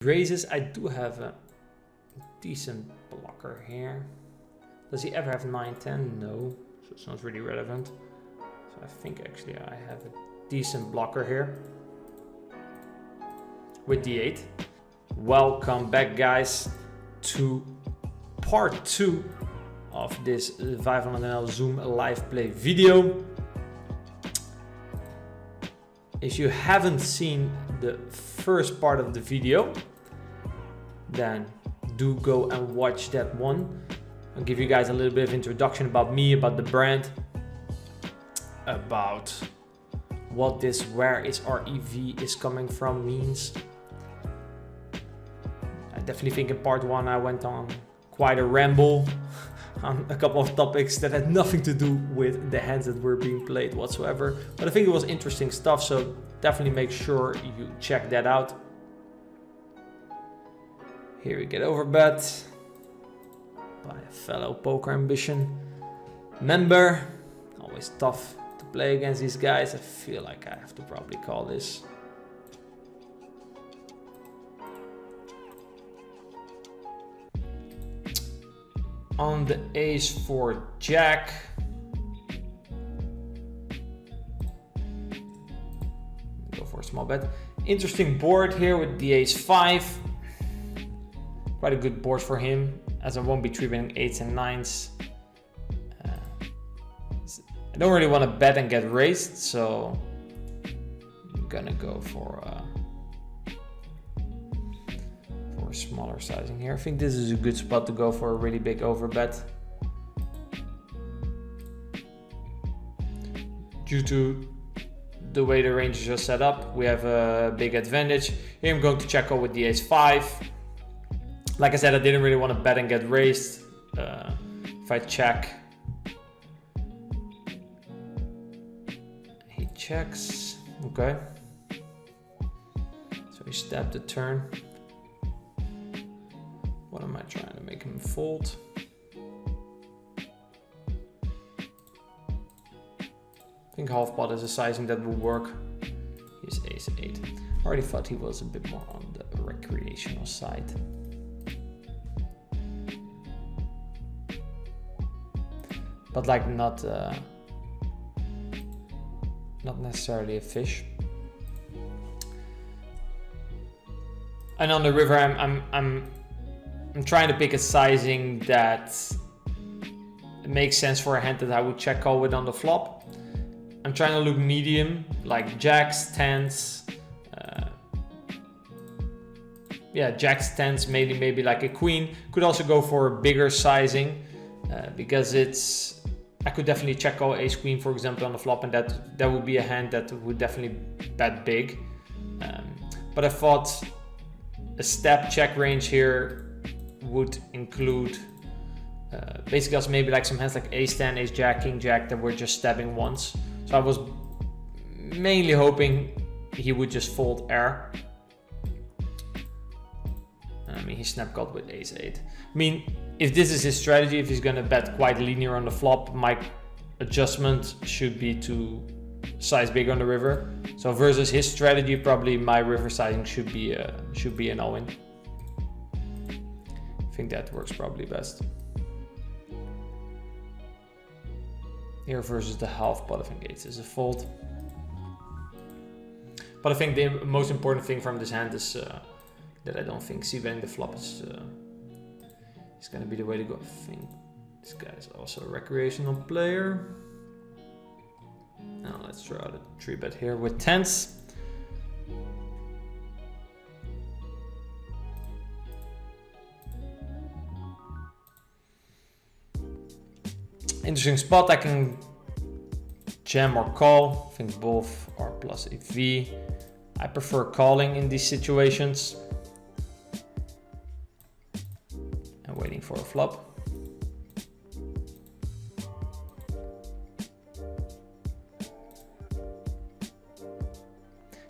Raises, I do have a decent blocker here. Does he ever have 9-10? No, so it's not really relevant. So I think actually I have a decent blocker here with D8. Welcome back, guys, to part 2 of this 500ml Zoom live play video. If you haven't seen the first part of the video, then do go and watch that one. I'll give you guys a little bit of introduction about me, about the brand, about what this "where is REV is coming from" means. I definitely think in part 1 I went on quite a ramble on a couple of topics that had nothing to do with the hands that were being played whatsoever, but I think it was interesting stuff, so definitely make sure you check that out. Here we get overbet by a fellow Poker Ambition member. Always tough to play against these guys. I feel like I have to probably call this. On the ace-4 jack. Go for a small bet. Interesting board here with the ace-5. Quite a good board for him, as I won't be 3-betting 8s and 9s. I don't really want to bet and get raised, so I'm gonna go for a smaller sizing here. I think this is a good spot to go for a really big overbet. Due to the way the ranges are set up, we have a big advantage. Here I'm going to check out with the ace-5. Like I said, I didn't really want to bet and get raised. If I check, he checks. Okay. So he stepped the turn. What am I trying to make him fold? I think half pot is a sizing that will work. He's ace-8. I already thought he was a bit more on the recreational side. But like not necessarily a fish. And on the river, I'm trying to pick a sizing that makes sense for a hand that I would check call with on the flop. I'm trying to look medium, like jacks, 10s. Yeah, jacks, 10s, maybe like a queen. Could also go for a bigger sizing because I could definitely check call ace queen, for example, on the flop, and that would be a hand that would definitely bet big. But I thought a step check range here would include basically also maybe like some hands like ace-10, ace-jack, king-jack that were just stepping once. So I was mainly hoping he would just fold air. I mean, he snap called with ace-8. I mean, if this is his strategy, if he's gonna bet quite linear on the flop, my adjustment should be to size big on the river. So versus his strategy, probably my river sizing should be an all-in. I think that works probably best. Here versus the half pot, I think 8s is a fold. But I think the most important thing from this hand is that I don't think c-betting the flop is going to be the way to go. I think this guy is also a recreational player. Now let's draw the 3-bet here with 10s. Interesting spot. I can jam or call. I think both are plus EV. I prefer calling in these situations. And waiting for a flop.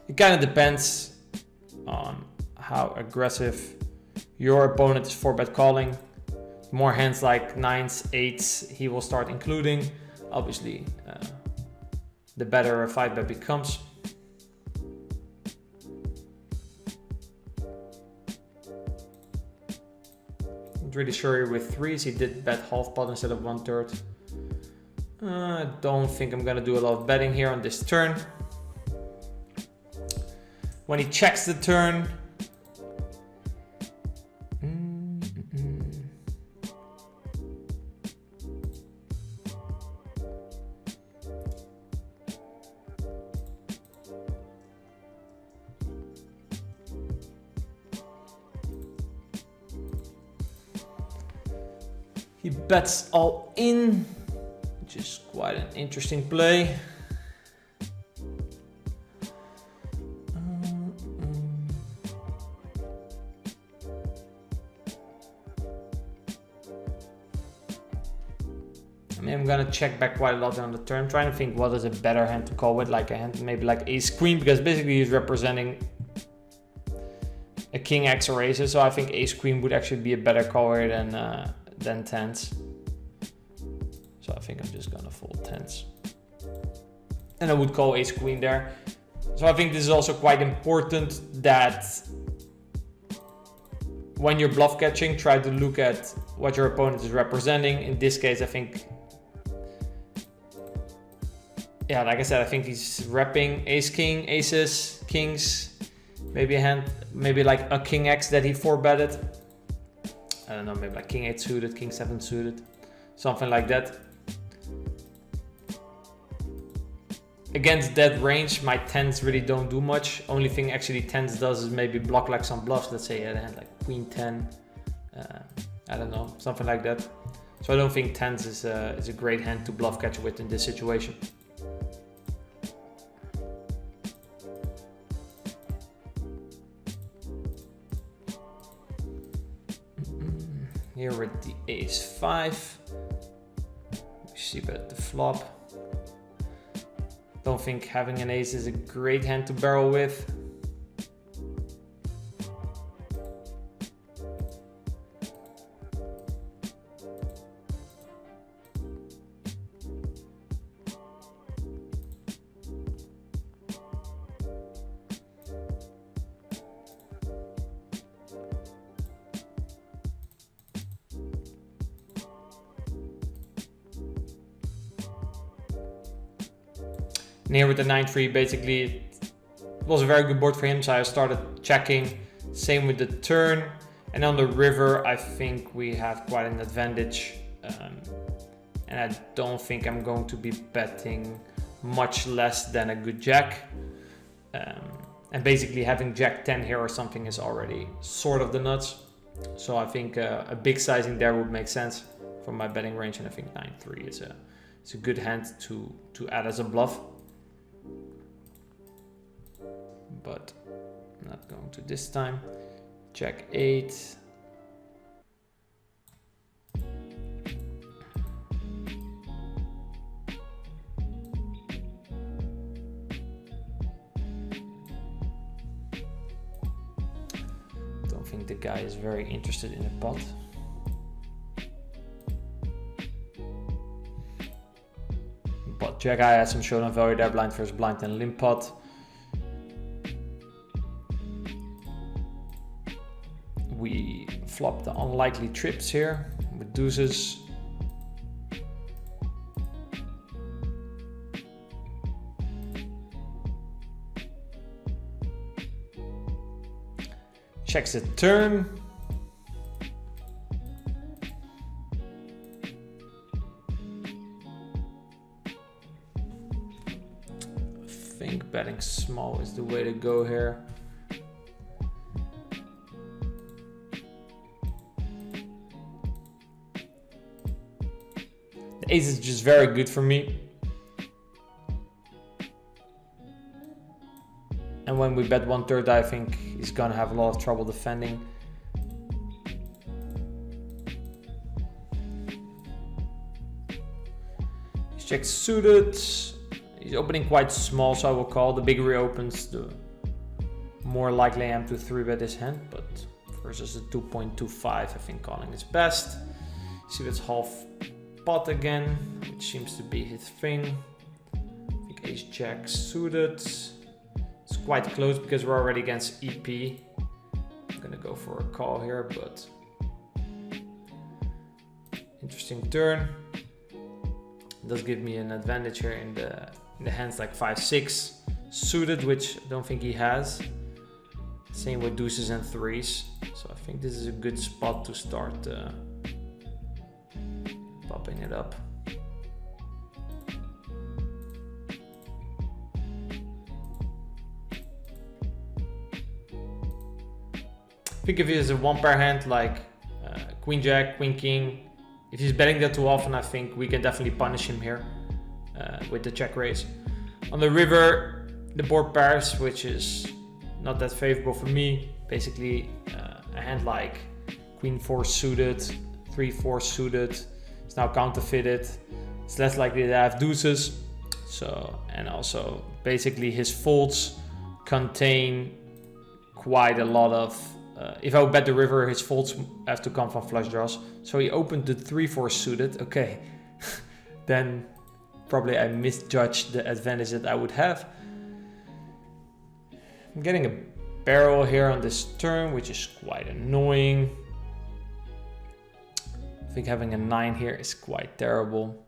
It kind of depends on how aggressive your opponent is 4-bet calling. More hands like 9s, 8s, he will start including. Obviously, the better a 5-bet becomes. Not really sure here with threes. He did bet half pot instead of 1/3. I don't think I'm gonna do a lot of betting here on this turn. When he checks the turn, he bets all in, which is quite an interesting play. I mean, I'm gonna check back quite a lot on the turn. I'm trying to think what is a better hand to call with, like a hand maybe like ace queen, because basically he's representing a king X or aces. So I think ace queen would actually be a better call here than tens. So I think I'm just gonna fold tens, and I would call ace queen there. So I think this is also quite important that when you're bluff catching, try to look at what your opponent is representing. In this case, I think, yeah, like I said, I think he's repping ace king, aces, kings, maybe a hand, maybe like a king X that he 4-betted. I don't know, maybe like king 8 suited, king 7 suited, something like that. Against that range, my tens really don't do much. Only thing actually tens does is maybe block like some bluffs. Let's say a hand like queen 10, I don't know, something like that. So I don't think tens is a great hand to bluff catch with in this situation. Here with the ace 5, we see bet the flop. Don't think having an ace is a great hand to barrel with. And here with the 9-3, basically it was a very good board for him, so I started checking. Same with the turn. And on the river, I think we have quite an advantage. And I don't think I'm going to be betting much less than a good jack. And basically having jack 10 here or something is already sort of the nuts. So I think a big sizing there would make sense from my betting range. And I think 9-3 is a good hand to add as a bluff. But I'm not going to this time. Jack 8. Don't think the guy is very interested in a pot. But Jack I had some showdown value there, blind versus blind and limp pot. We flop the unlikely trips here with deuces. Checks the turn. I think betting small is the way to go here. Ace is just very good for me. And when we bet 1/3, I think he's gonna have a lot of trouble defending. He's checked suited. He's opening quite small, so I will call. The bigger he opens, the more likely I am to 3-bet this hand. But versus a 2.25, I think calling is best. See, that's half pot again, which seems to be his thing. I think ace jack suited. It's quite close because we're already against EP. I'm gonna go for a call here, but Interesting turn. Does give me an advantage here in the hands like 5-6 suited, which I don't think he has. Same with deuces and threes. So I think this is a good spot to start popping it up. I think if he has a one pair hand like queen jack, queen king, if he's betting that too often, I think we can definitely punish him here with the check raise. On the river, the board pairs, which is not that favorable for me. Basically, a hand like queen 4 suited, 3-4 suited, it's now counterfeited. It's less likely to have deuces. So, and also basically his folds contain quite a lot of. If I would bet the river, his folds have to come from flush draws. So he opened the 3-4 suited. Okay, then probably I misjudged the advantage that I would have. I'm getting a barrel here on this turn, which is quite annoying. I think having a 9 here is quite terrible.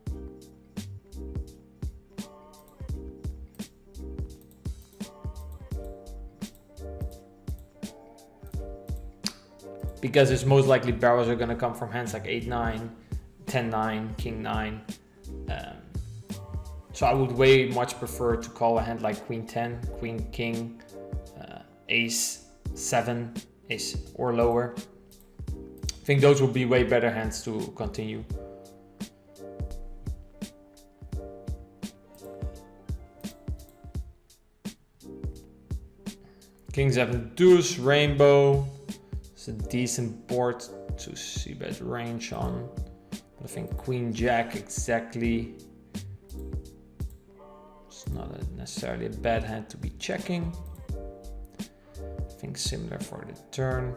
Because it's most likely barrels are going to come from hands like 8-9, 10-9, king 9. So I would way much prefer to call a hand like queen 10, queen king, ace 7, ace or lower. I think those would be way better hands to continue. King 7 deuce, rainbow. It's a decent board to see bet range on. But I think queen jack exactly. It's not necessarily a bad hand to be checking. I think similar for the turn.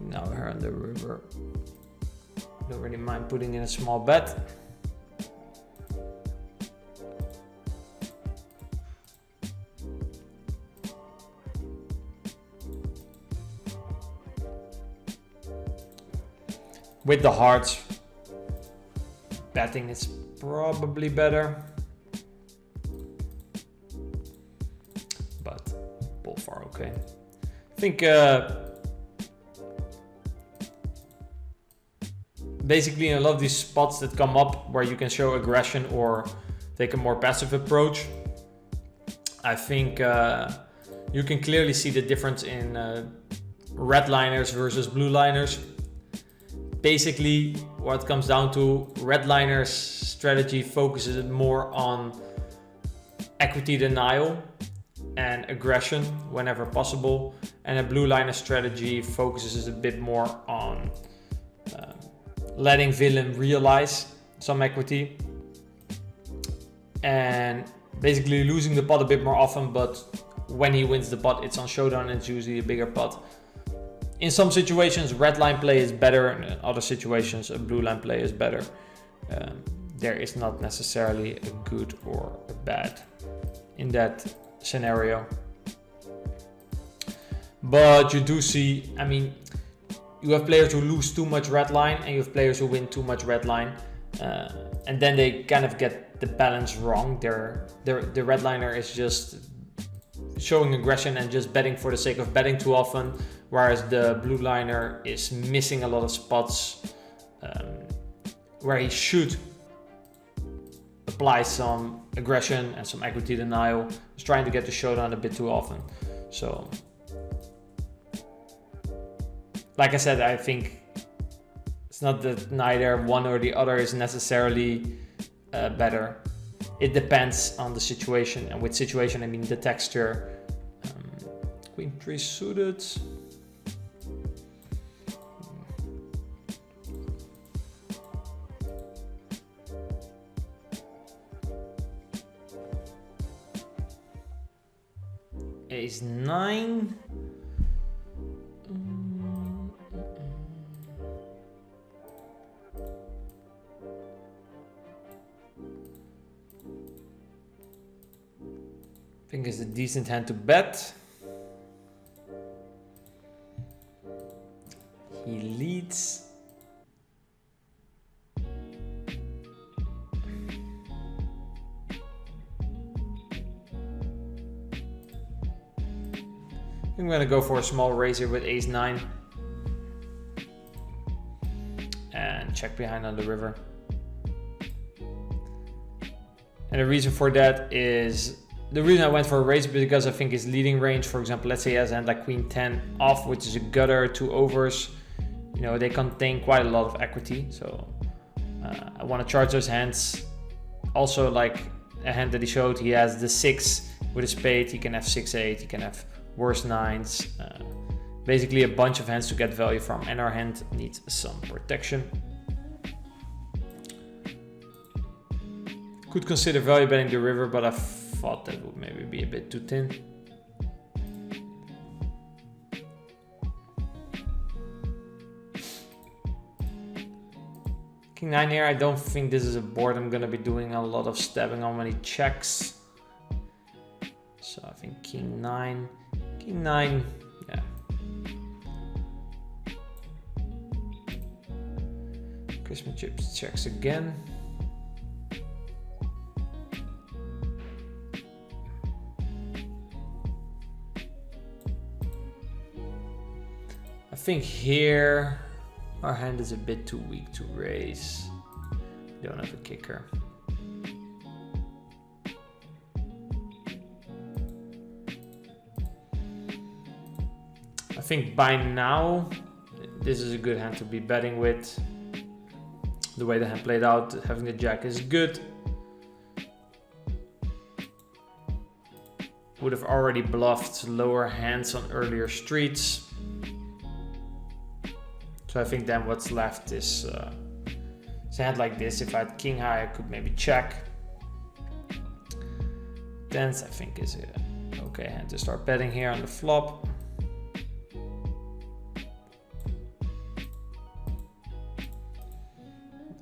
Now here on the river, don't really mind putting in a small bet. With the hearts, betting is probably better, but both are okay. I think basically in a lot of these spots that come up where you can show aggression or take a more passive approach, I think you can clearly see the difference in redliners versus blue liners. Basically, what it comes down to, redliners strategy focuses more on equity denial and aggression whenever possible, and a blue liner strategy focuses a bit more on letting villain realize some equity and basically losing the pot a bit more often, but when he wins the pot, it's on showdown and it's usually a bigger pot. In some situations, red line play is better, and in other situations, a blue line play is better. There is not necessarily a good or a bad in that scenario. But you do see, I mean, you have players who lose too much red line and you have players who win too much red line. And then they kind of get the balance wrong. The red liner is just showing aggression and just betting for the sake of betting too often, whereas the blue liner is missing a lot of spots where he should apply some aggression and some equity denial. He's trying to get the showdown a bit too often. So, like I said, I think it's not that neither one or the other is necessarily better. It depends on the situation, and with situation I mean the texture. Queen 3 suited. Ace 9. think it's a decent hand to bet. He leads. I'm gonna go for a small raise here with ace-9 and check behind on the river. And the reason for that is, the reason I went for a raise is because I think his leading range, for example, let's say he has a hand like queen 10 off, which is a gutter, 2 overs, you know, they contain quite a lot of equity. So I want to charge those hands. Also, like a hand that he showed, he has the 6 with a spade, he can have 6-8, he can have worse 9s. Basically a bunch of hands to get value from, and our hand needs some protection. Could consider value betting the river, but I thought that would maybe be a bit too thin. King 9 here, I don't think this is a board I'm gonna be doing a lot of stabbing on when he checks. So I think King 9, yeah. Christmas chips checks again. I think here our hand is a bit too weak to raise. We don't have a kicker. I think by now this is a good hand to be betting with. The way the hand played out, having the jack is good. Would have already bluffed lower hands on earlier streets. So I think then what's left is a hand like this. If I had king high, I could maybe check. Tens, I think, is a okay hand to start betting here on the flop.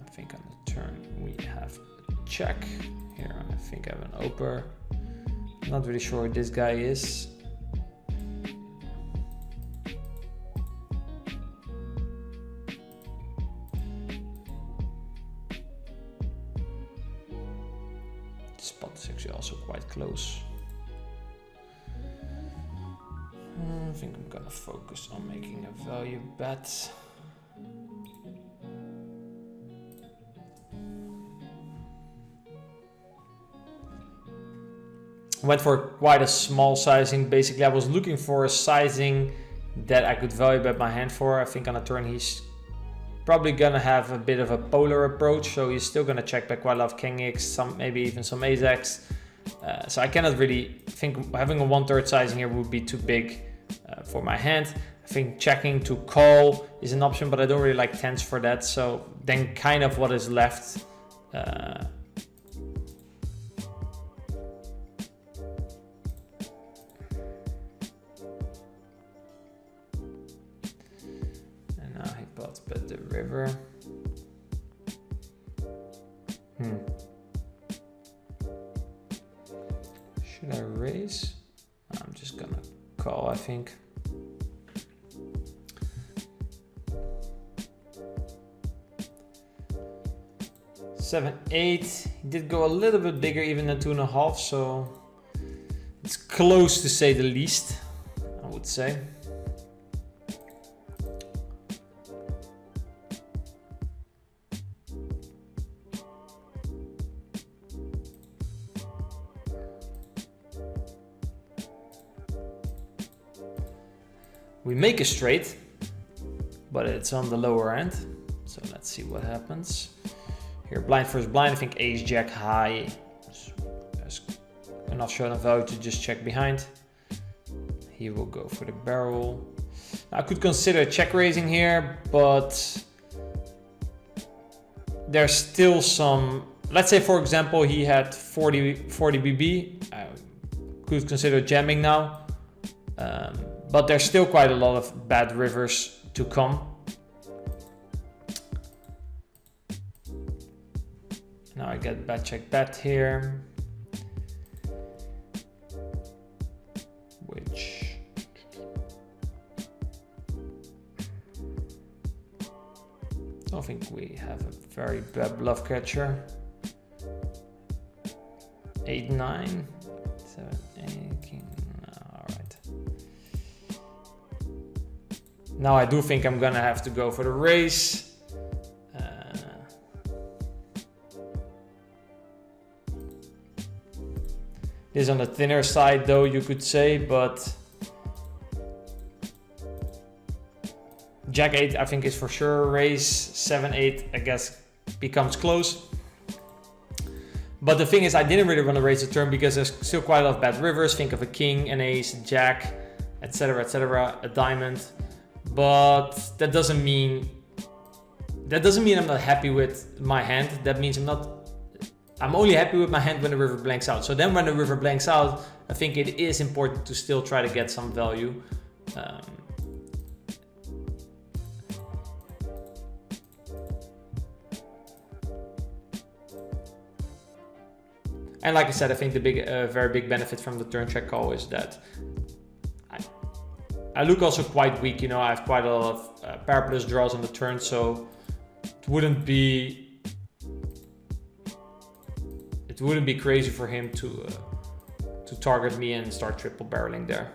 I think on the turn we have a check. Here I think I have an opener. Not really sure who this guy is. Spot is actually also quite close. I think I'm gonna focus on making a value bet. Went for quite a small sizing. Basically, I was looking for a sizing that I could value bet my hand for. I think on a turn he's probably gonna have a bit of a polar approach, so he's still gonna check back quite a lot of king x, some maybe even some ace x. So I cannot really think having a 1/3 sizing here would be too big for my hand. I think checking to call is an option, but I don't really like tens for that. So then kind of what is left. Bet the river. Should I raise? I'm just gonna call, I think. Seven, 8. He did go a little bit bigger, even than 2.5, so it's close to say the least, I would say. We make a straight, but it's on the lower end. So let's see what happens. Here, blind first blind, I think ace jack high. There's enough shown of value to just check behind. He will go for the barrel. Now, I could consider check raising here, but there's still some, let's say for example, he had 40 BB. I could consider jamming now. But there's still quite a lot of bad rivers to come. Now I get bet check bet here. I don't think we have a very bad bluff catcher. 8, 9, 7, 8, king. All right. Now I do think I'm gonna have to go for the raise. This is on the thinner side though, you could say, but Jack 8 I think is for sure a raise. 7, 8 I guess becomes close. But the thing is, I didn't really want to raise the turn because there's still quite a lot of bad rivers. Think of a king, an ace, a jack, etc., a diamond. But that doesn't mean I'm not happy with my hand. That means I'm only happy with my hand when the river blanks out. So then when the river blanks out, I think it is important to still try to get some value. And like I said, I think the very big benefit from the turn check call is that I look also quite weak. You know, I have quite a lot of pair plus draws on the turn, so it wouldn't be crazy for him to target me and start triple barreling there.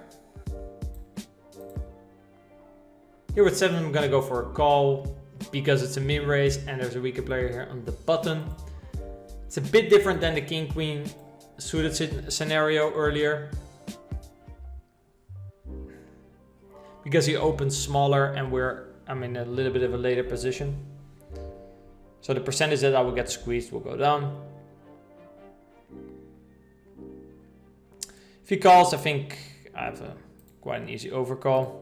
Here with 7, I'm gonna go for a call because it's a min raise and there's a weaker player here on the button. It's a bit different than the king queen suited scenario earlier, because he opens smaller and I'm in a little bit of a later position. So the percentage that I will get squeezed will go down. If he calls, I think I have quite an easy overcall.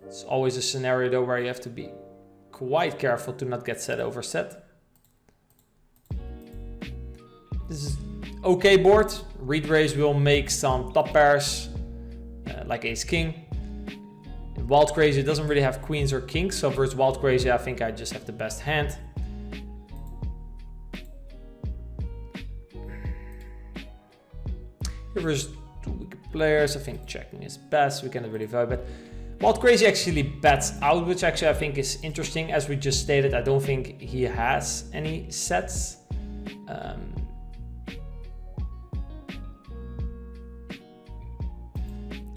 It's always a scenario though where you have to be quite careful to not get set over set. This is okay board. Read raise will make some top pairs like ace king. In wild crazy it doesn't really have queens or kings, so versus wild crazy I think I just have the best hand. Here versus two weaker players, I think checking is best. We cannot really value bet. Wild crazy actually bets out, which actually I think is interesting. As we just stated, I don't think he has any sets.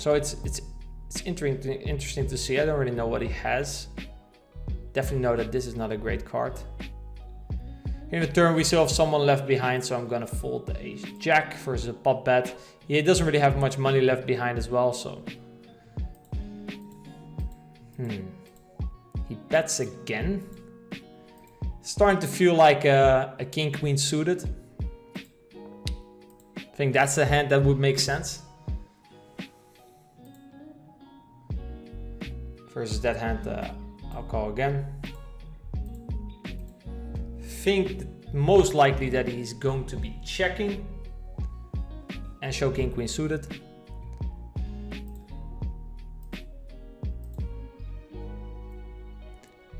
So it's interesting to see. I don't really know what he has. Definitely know that this is not a great card. In the turn we still have someone left behind, so I'm gonna fold the ace jack versus a pot bet. He doesn't really have much money left behind as well, so he bets again. Starting to feel like a king queen suited. I think that's the hand that would make sense. Versus that hand, I'll call again. Think most likely that he's going to be checking and show king queen suited.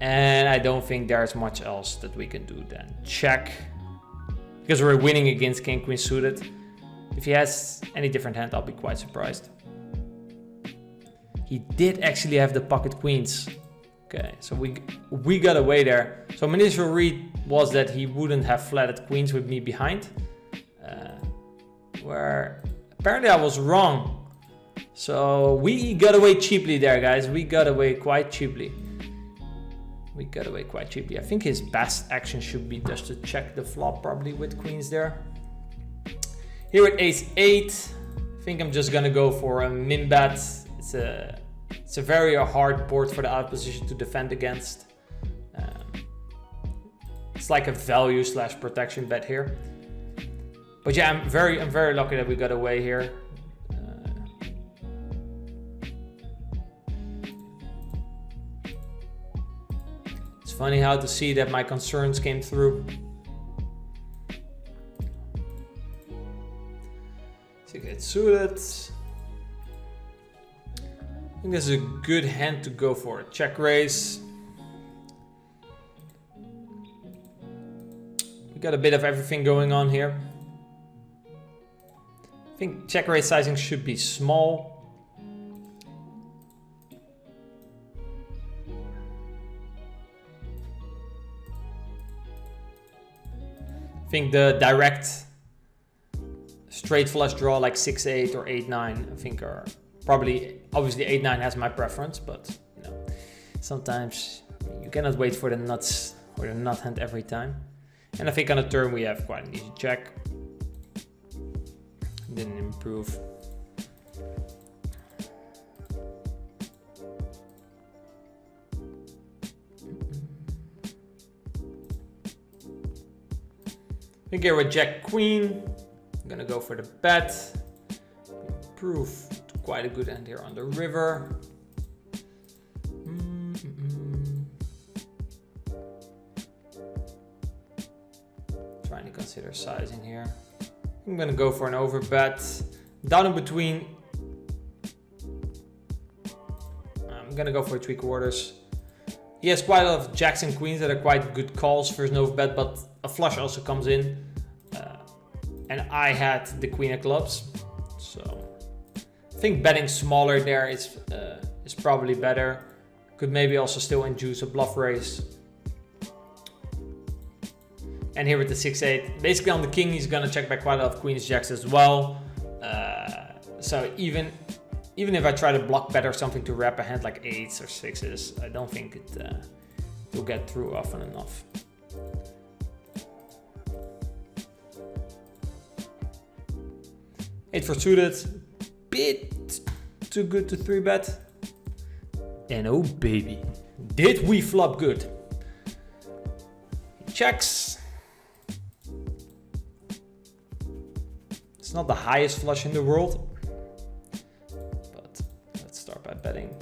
And I don't think there's much else that we can do than check, because we're winning against king queen suited. If he has any different hand, I'll be quite surprised. He did actually have the pocket queens. Okay, so we got away there. So my initial read was that he wouldn't have flatted queens with me behind, where apparently I was wrong. So we got away cheaply there, guys. We got away quite cheaply. I think his best action should be just to check the flop, probably with queens there. Here with ace 8, I think I'm just gonna go for a min bet. It's a very hard board for the out position to defend against. It's like a value / protection bet here. But yeah, I'm very lucky that we got away here. It's funny how to see that my concerns came through. So get suited. I think this is a good hand to go for a check raise. We got a bit of everything going on here. I think check raise sizing should be small. I think the direct straight flush draw like 6-8 or 8-9, I think are probably, obviously 8-9 has my preference, but you know, sometimes you cannot wait for the nuts or the nut hand every time. And I think on a turn we have quite an easy check. Didn't improve. I think here with Jack Queen, I'm gonna go for the bet. Improve to quite a good end here on the river. Trying to consider sizing here. I'm gonna go for an overbet. Down in between, I'm gonna go for 3/4. He has quite a lot of jacks and queens that are quite good calls for his overbet, but a flush also comes in. And I had the queen of clubs, so I think betting smaller there is probably better. Could maybe also still induce a bluff raise. And here with the 6-8, basically on the king, he's gonna check back quite a lot of queens, jacks as well. So even if I try to block bet or something to wrap a hand like 8s or 6s, I don't think it will get through often enough. Eight for suited, bit too good to 3-bet. And oh baby, did we flop good? He checks. It's not the highest flush in the world, but let's start by betting.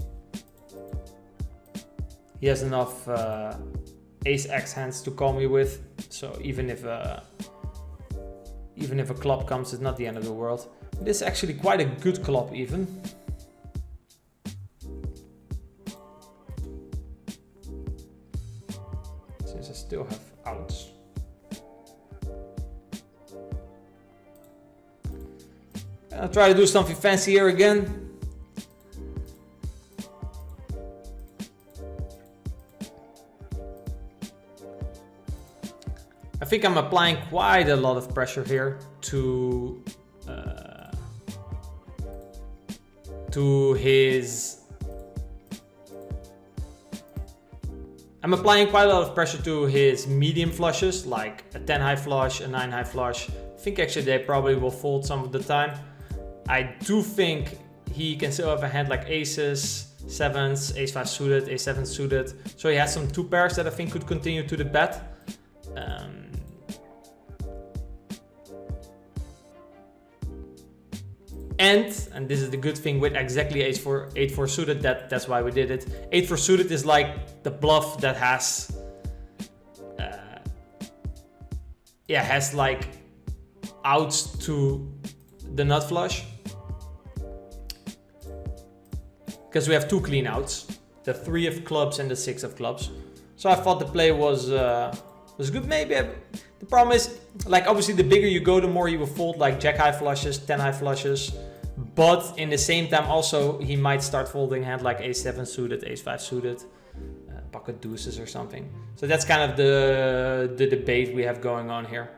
He has enough ace-x hands to call me with, so even if a club comes, it's not the end of the world. This is actually quite a good club even. Since I still have outs. I'll try to do something fancy here again. I think I'm applying quite a lot of pressure here to his. I'm applying quite a lot of pressure to his medium flushes, like a 10 high flush, a 9 high flush. I think actually they probably will fold some of the time. I do think he can still have a hand like aces, 7s, ace-5 suited, ace-7 suited. So he has some 2 pairs that I think could continue to the bet. And this is the good thing with exactly 8-4 suited, that's why we did it. 8-4 suited is like the bluff that has like outs to the nut flush. Because we have 2 clean outs, the 3 of clubs and the 6 of clubs. So I thought the play was good. Maybe the problem is, like, obviously the bigger you go, the more you will fold like jack high flushes, 10 high flushes. But in the same time also he might start folding hand like ace-7 suited, ace-5 suited, pocket deuces or something. So that's kind of the debate we have going on here.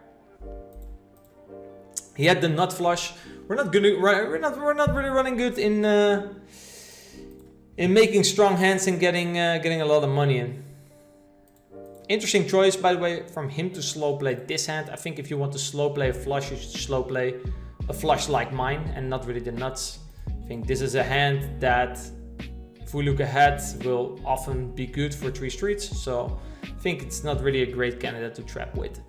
He had the nut flush. We're not really running good in making strong hands and getting a lot of money in. Interesting choice, by the way, from him to slow play this hand. I think if you want to slow play a flush, you should slow play a flush like mine and not really the nuts. I think this is a hand that, if we look ahead, will often be good for 3 streets. So I think it's not really a great candidate to trap with.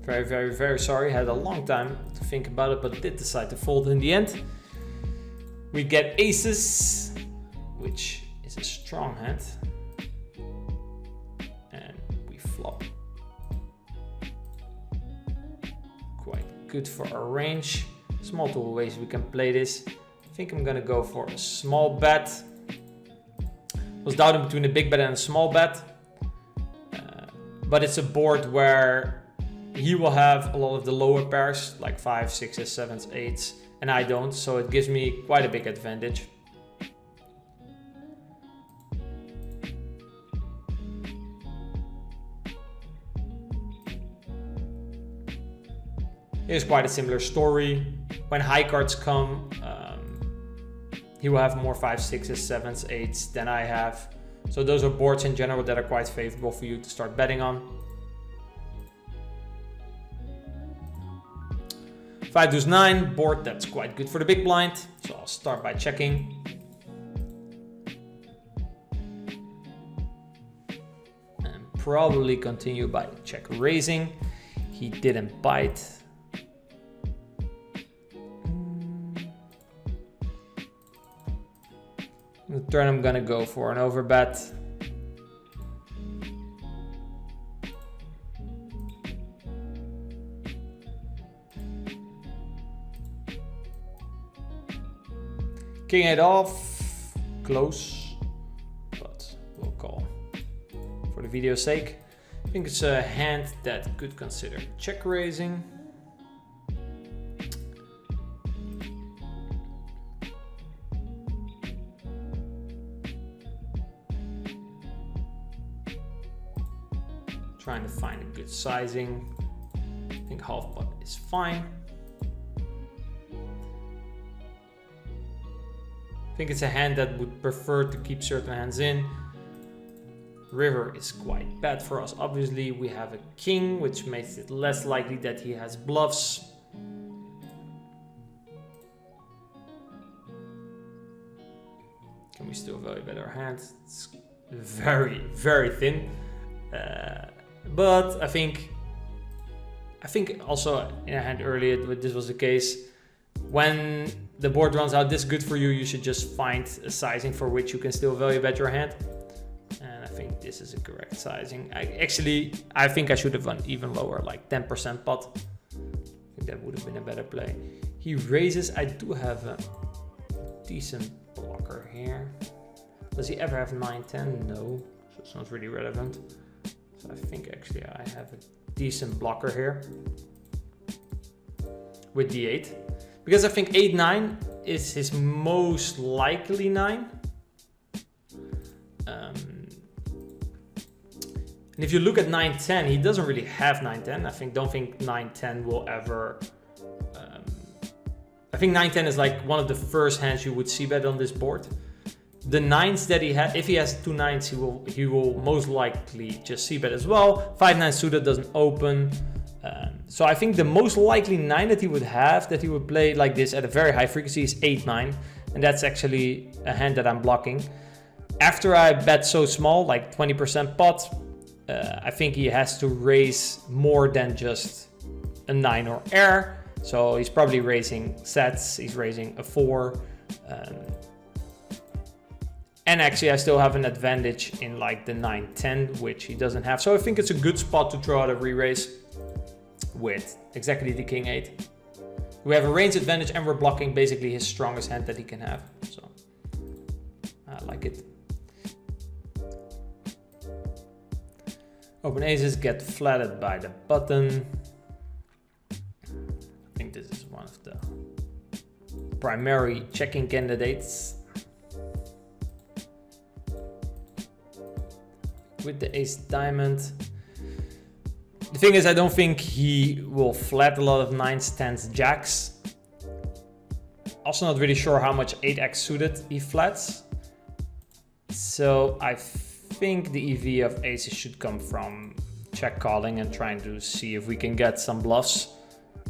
Very, very, very sorry. Had a long time to think about it, but did decide to fold in the end. We get aces, which is a strong hand. And we flop. Quite good for our range. There's multiple ways we can play this. I think I'm gonna go for a small bet. Was doubting between a big bet and a small bet. But it's a board where he will have a lot of the lower pairs, like 5, 6s, 7s, 8s, and I don't, so it gives me quite a big advantage. Here's quite a similar story. When high cards come, he will have more 5, 6s, 7s, 8s than I have. So those are boards in general that are quite favorable for you to start betting on. 5 deuce 9 board, that's quite good for the big blind. So I'll start by checking. And probably continue by check raising. He didn't bite. The turn I'm gonna go for an overbet. King 8 off, close, but we'll call for the video's sake. I think it's a hand that could consider check raising. Trying to find a good sizing. I think half pot is fine. I think it's a hand that would prefer to keep certain hands in. River is quite bad for us. Obviously, we have a king, which makes it less likely that he has bluffs. Can we still value bet our hand? It's very, very thin. But I think also in a hand earlier, this was the case. When the board runs out this good for you, you should just find a sizing for which you can still value bet your hand. And I think this is a correct sizing. I think I should have gone even lower, like 10% pot. I think that would have been a better play. He raises. I do have a decent blocker here. Does he ever have 9-10? No, so it's not really relevant. So I think actually I have a decent blocker here with D8. Because I think 8-9 is his most likely 9. And if you look at 9-10, he doesn't really have 9-10. Don't think 9-10 will ever... I think 9-10 is like one of the first hands you would see bet on this board. The 9s that he has, if he has 2 9s, he will most likely just see bet as well. 5-9 suited doesn't open. So I think the most likely 9 that he would have, that he would play like this at a very high frequency, is 8-9. And that's actually a hand that I'm blocking. After I bet so small, like 20% pot, I think he has to raise more than just a 9 or air. So he's probably raising sets, he's raising a 4. And actually I still have an advantage in like the 9-10, which he doesn't have. So I think it's a good spot to throw out a re-raise with exactly the king 8. We have a range advantage and we're blocking basically his strongest hand that he can have. So I like it. Open aces get flattened by the button. I think this is one of the primary checking candidates. With the ace diamond. The thing is, I don't think he will flat a lot of 9s, 10s, jacks. Also not really sure how much 8x suited he flats. So I think the EV of aces should come from check calling and trying to see if we can get some bluffs.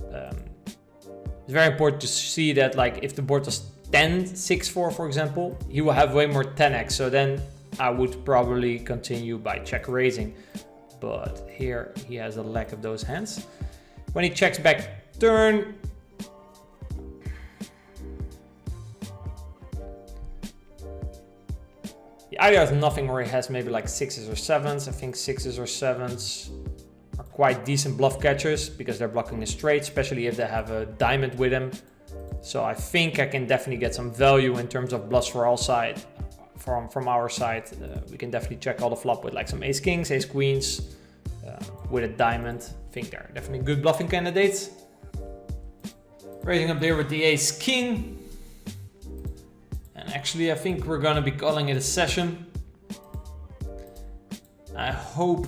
It's very important to see that, like, if the board was 10, 6-4, for example, he will have way more 10x. So then I would probably continue by check raising. But here he has a lack of those hands. When he checks back turn, he either has nothing or he has maybe like 6s or 7s. I think 6s or 7s are quite decent bluff catchers because they're blocking a straight, especially if they have a diamond with them. So I think I can definitely get some value in terms of bluffs for all sides. From our side, we can definitely check all the flop with like some ace kings, ace queens, with a diamond. I think they're definitely good bluffing candidates. Raising up there with the ace king. And actually I think we're gonna be calling it a session. I hope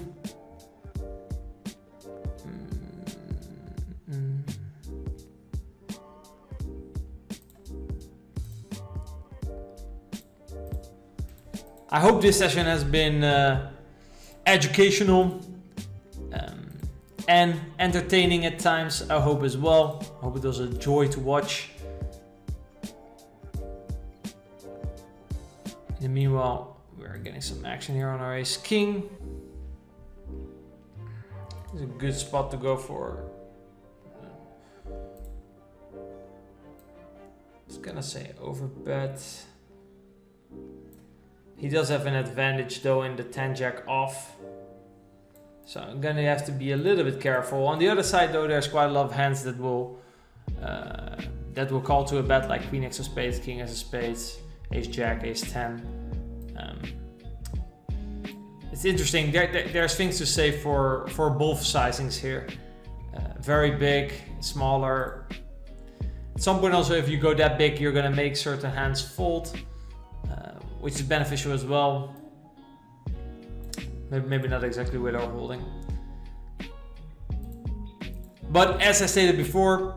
this session has been educational and entertaining at times. I hope as well. I hope it was a joy to watch. In the meanwhile, we're getting some action here on our ace king. It's a good spot to go for. I was gonna say overbet. He does have an advantage though in the 10-jack off. So I'm gonna have to be a little bit careful. On the other side though, there's quite a lot of hands that will call to a bet, like queen x of spades, king x of spades, ace jack, ace 10. It's interesting. There's things to say for both sizings here. Very big, smaller. At some point also, if you go that big, you're gonna make certain hands fold, which is beneficial as well. Maybe not exactly with our holding. But as I stated before,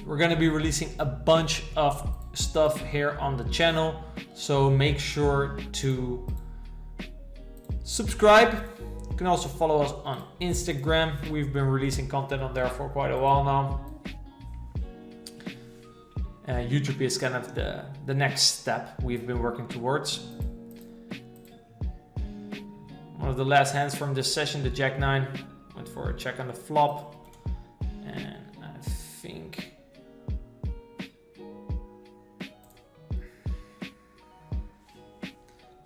we're gonna be releasing a bunch of stuff here on the channel. So make sure to subscribe. You can also follow us on Instagram. We've been releasing content on there for quite a while now. YouTube is kind of the next step we've been working towards. One of the last hands from this session, the Jack 9, went for a check on the flop. And I think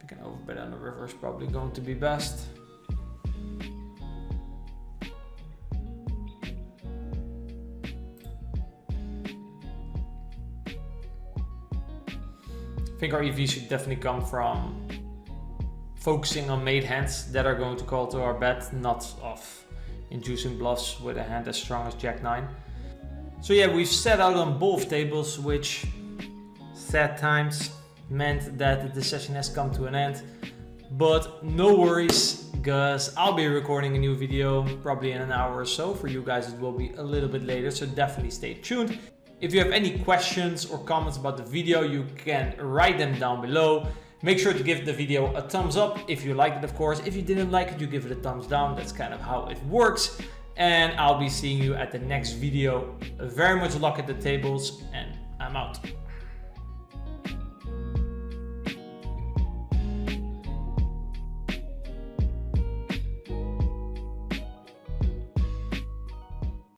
an overbet on the river is probably going to be best. I think our EV should definitely come from focusing on made hands that are going to call to our bet, not of inducing bluffs with a hand as strong as Jack 9. So yeah, we've set out on both tables, which sad times meant that the session has come to an end. But no worries, because I'll be recording a new video probably in an hour or so. For you guys it will be a little bit later, so definitely stay tuned. If you have any questions or comments about the video, you can write them down below. Make sure to give the video a thumbs up if you liked it, of course. If you didn't like it, you give it a thumbs down. That's kind of how it works. And I'll be seeing you at the next video. Very much luck at the tables, and I'm out.